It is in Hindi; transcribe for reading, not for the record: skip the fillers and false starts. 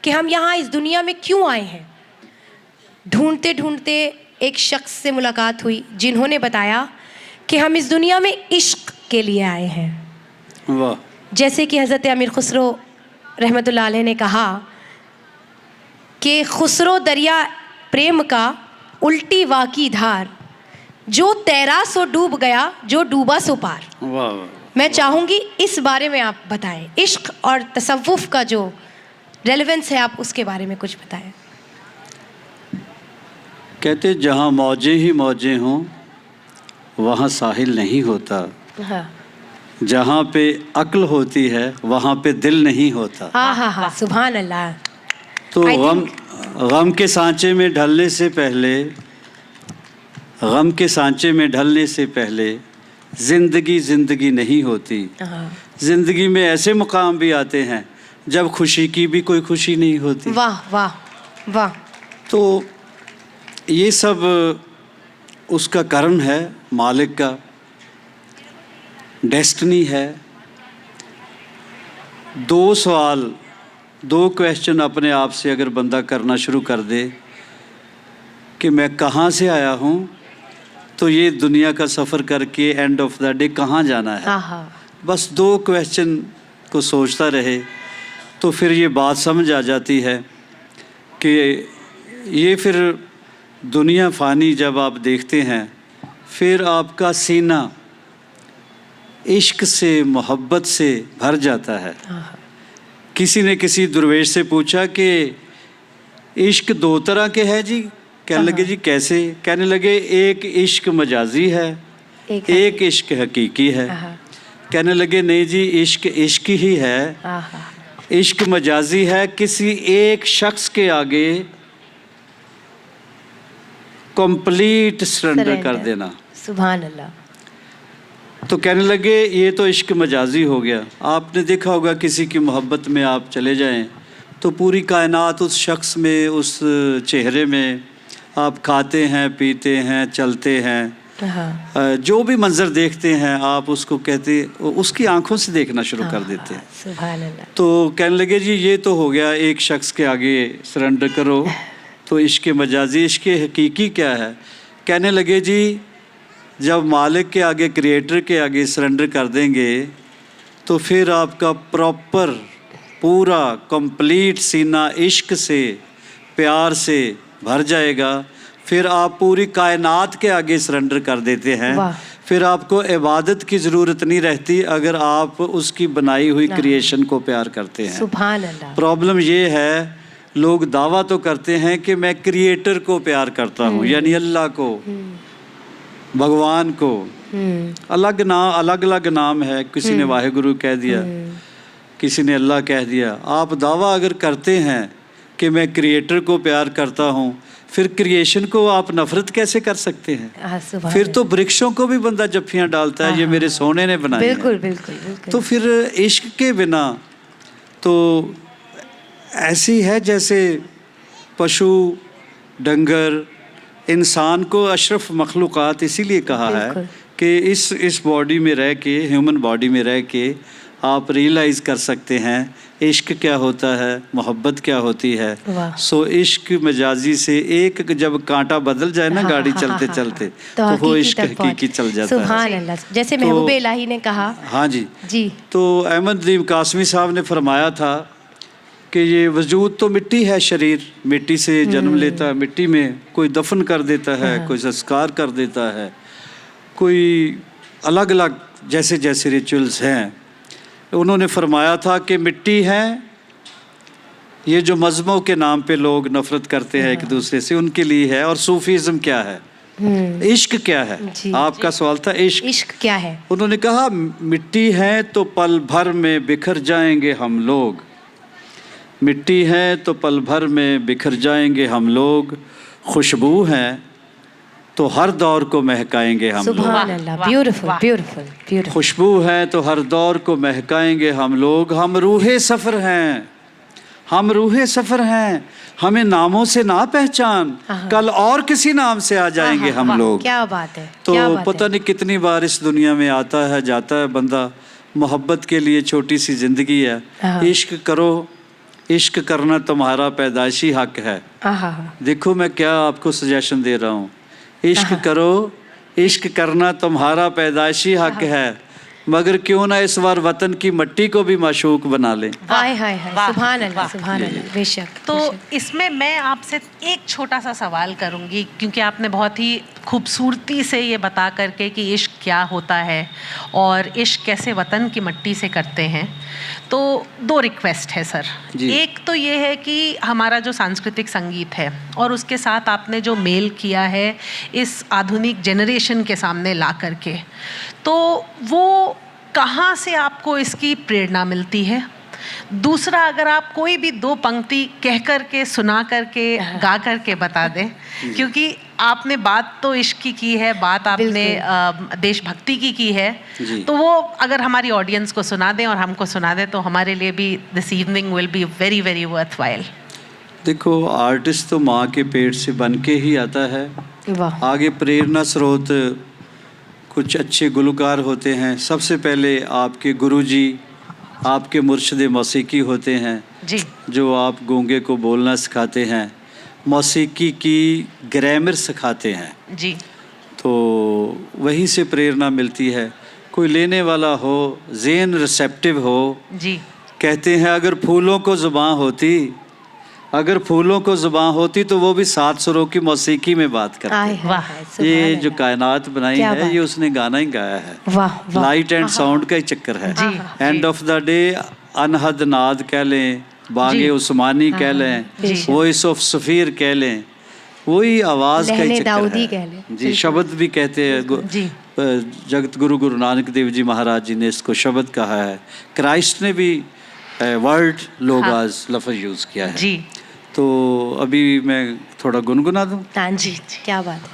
कि हम यहाँ इस दुनिया में क्यों आए हैं। ढूंढते ढूंढते एक शख्स से मुलाकात हुई जिन्होंने बताया कि हम इस दुनिया में इश्क के लिए आए हैं। वाह। जैसे कि हज़रत अमीर खुसरो रहमतुल्लाह अलैह ने कहा कि खुसरो दरिया प्रेम का उल्टी वाकी धार, जो तैरा सो डूब गया, जो डूबा सो पार। वाह वाह। मैं चाहूँगी इस बारे में आप बताएं, इश्क और तसव्वुफ़ का जो रेलेवेंस है आप उसके बारे में कुछ बताएं। कहते जहाँ मौजें ही मौजें हों वहाँ साहिल नहीं होता। हाँ जहाँ पे अक्ल होती है वहाँ पे दिल नहीं होता। हाँ हाँ हाँ, सुभान अल्लाह। तो गम के सांचे में ढलने से पहले, गम के सांचे में ढलने से पहले ज़िंदगी ज़िंदगी नहीं होती। ज़िंदगी में ऐसे मुकाम भी आते हैं जब खुशी की भी कोई खुशी नहीं होती। वाह वाह वाह। तो ये सब उसका कर्म है, मालिक का डेस्टिनी है। दो सवाल, दो क्वेश्चन अपने आप से अगर बंदा करना शुरू कर दे कि मैं कहाँ से आया हूँ, तो ये दुनिया का सफ़र करके एंड ऑफ द डे कहाँ जाना है, बस दो क्वेश्चन को सोचता रहे तो फिर ये बात समझ आ जाती है कि ये फिर दुनिया फ़ानी जब आप देखते हैं फिर आपका सीना इश्क से मोहब्बत से भर जाता है। किसी ने किसी दुर्वेश से पूछा कि इश्क दो तरह के है जी। कहने लगे जी कैसे? कहने लगे एक इश्क मजाजी है, एक इश्क हकीकी है। कहने लगे नहीं जी, इश्क इश्क ही है। इश्क मजाजी है, किसी एक शख्स के आगे कंप्लीट सरेंडर कर देना। सुभान अल्लाह। तो कहने लगे ये तो इश्क मजाजी हो गया। आपने देखा होगा किसी की मोहब्बत में आप चले जाएं तो पूरी कायनात उस शख्स में, उस चेहरे में आप खाते हैं, पीते हैं, चलते हैं, जो भी मंज़र देखते हैं आप उसको कहते, उसकी आंखों से देखना शुरू कर देते हैं। सुभान अल्लाह। तो कहने लगे जी ये तो हो गया एक शख्स के आगे सरेंडर करो, तो इश्क मजाजी, इश्क हकीकी क्या है? कहने लगे जी जब मालिक के आगे, क्रिएटर के आगे सरेंडर कर देंगे तो फिर आपका प्रॉपर पूरा कंप्लीट सीना इश्क से, प्यार से भर जाएगा। फिर आप पूरी कायनात के आगे सरेंडर कर देते हैं। फिर आपको इबादत की ज़रूरत नहीं रहती अगर आप उसकी बनाई हुई क्रिएशन को प्यार करते हैं। सुभान अल्लाह। प्रॉब्लम ये है लोग दावा तो करते हैं कि मैं क्रिएटर को प्यार करता हूँ, यानी अल्लाह को, भगवान को। अलग अलग नाम है, किसी ने वाहेगुरु कह दिया, किसी ने अल्लाह कह दिया। आप दावा अगर करते हैं कि मैं क्रिएटर को प्यार करता हूँ, फिर क्रिएशन को आप नफ़रत कैसे कर सकते हैं? फिर तो वृक्षों को भी बंदा जफ्फियाँ डालता है, ये मेरे सोने ने बनाया। बिल्कुल बिल्कुल बिल्कुल। तो फिर इश्क के बिना तो ऐसी है जैसे पशु, डंगर, इंसान को अशरफ मखलूक़ात इसीलिए कहा है कि इस बॉडी में रह के, ह्यूमन बॉडी में रह के आप रियलाइज़ कर सकते हैं इश्क क्या होता है, मोहब्बत क्या होती है। सो इश्क मजाजी से एक जब कांटा बदल जाए ना गाड़ी चलते चलते तो वो इश्क हकीकी चल जाता है। सुभान अल्लाह। जैसे महबूब इलाही ने कहा। हाँ जी जी। तो अहमद नदीम कासमी साहब ने फरमाया था कि ये वजूद तो मिट्टी है, शरीर मिट्टी से जन्म लेता है, मिट्टी में कोई दफन कर देता है, कोई संस्कार कर देता है, कोई अलग अलग जैसे जैसे रिचुअल्स हैं। उन्होंने फरमाया था कि मिट्टी है, ये जो मज़हबों के नाम पे लोग नफ़रत करते हैं एक दूसरे से, उनके लिए है। और सूफीज़म क्या है, इश्क क्या है? आपका सवाल था इश्क क्या है। उन्होंने कहा मिट्टी है तो पल भर में बिखर जाएंगे हम लोग, मिट्टी है तो पल भर में बिखर जाएंगे हम लोग, खुशबू है तो हर दौर को महकाएंगे हम लोग। सुभान अल्लाह। Beautiful beautiful beautiful. खुशबू है तो हर दौर को महकाएंगे हम लोग, हम रूहे सफ़र हैं, हम रूहे सफ़र हैं, हमें नामों से ना पहचान, कल और किसी नाम से आ जाएंगे हम लोग। क्या बात है। तो पता नहीं कितनी बार इस दुनिया में आता है जाता है बंदा, मोहब्बत के लिए छोटी सी ज़िंदगी है। इश्क करो इश्क करना तुम्हारा पैदाइशी हक है। आहा देखो मैं क्या आपको सजेशन दे रहा हूँ, इश्क करो, इश्क करना तुम्हारा पैदाइशी हक है, मगर क्यों ना इस बार वतन की मिट्टी को भी माशूक बना लें। हाय हाय हाय, वाह, सुभान अल्लाह वाह। सुभान अल्लाह, बेशक। तो बेशक। इसमें मैं आपसे एक छोटा सा सवाल करूंगी, क्योंकि आपने बहुत ही खूबसूरती से ये बता करके कि इश्क क्या होता है और इश्क कैसे वतन की मिट्टी से करते हैं। तो दो रिक्वेस्ट है सर। जी। एक तो ये है कि हमारा जो सांस्कृतिक संगीत है और उसके साथ आपने जो मेल किया है इस आधुनिक जनरेशन के सामने ला करके, तो वो कहाँ से आपको इसकी प्रेरणा मिलती है? दूसरा, अगर आप कोई भी दो पंक्ति कह करके, सुना करके, गा करके बता दें, क्योंकि आपने बात तो इश्क की है, बात आपने देशभक्ति की है, जी। तो वो अगर हमारी ऑडियंस को सुना दें और हमको सुना दें तो हमारे लिए भी this evening will be very very worthwhile. देखो, आर्टिस्ट तो माँ के पेट से बन के ही आता है। वाह। आगे प्रेरणा स्रोत कुछ अच्छे गुलकार होते हैं। सबसे पहले आपके गुरुजी, आपके मुर्शिद मौसीकी होते हैं, जी जो आप गूंगे को बोलना सिखाते हैं, मौसीकी की ग्रामर सिखाते हैं। जी तो वहीं से प्रेरणा मिलती है। कोई लेने वाला हो, ज़ेन रिसेप्टिव हो। जी कहते हैं अगर फूलों को ज़ुबान होती, अगर फूलों को ज़ुबान होती तो वो भी 7 सुरों की मौसीकी में बात करते। हाय हाय वाह। हाय, सुभान ये अल्लाह। जो कायनात बनाई क्या है, बात। ये उसने गाना ही गाया है। वाह वाह। लाइट एंड साउंड का ही चक्कर है। जी, एंड जी। ऑफ द डे अनहद नाद कह लें, बागे जी। उस्मानी कह हाँ, लें, बेशक। वॉइस ऑफ सफ़ीर कह लें, वही आवाज़ का ही लहने चक्कर दाऊदी है। कह लें। जी, शब्द भी कहते हैं। जी। जगत गुरु गुरु नानक देव जी महाराज जी ने इसको शब्द कहा है। क्राइस्ट ने भी वर्ड लोगाज लफ्ज़ यूज़ किया है। जी तो अभी मैं थोड़ा गुनगुना दूं। हाँ जी, क्या बात है।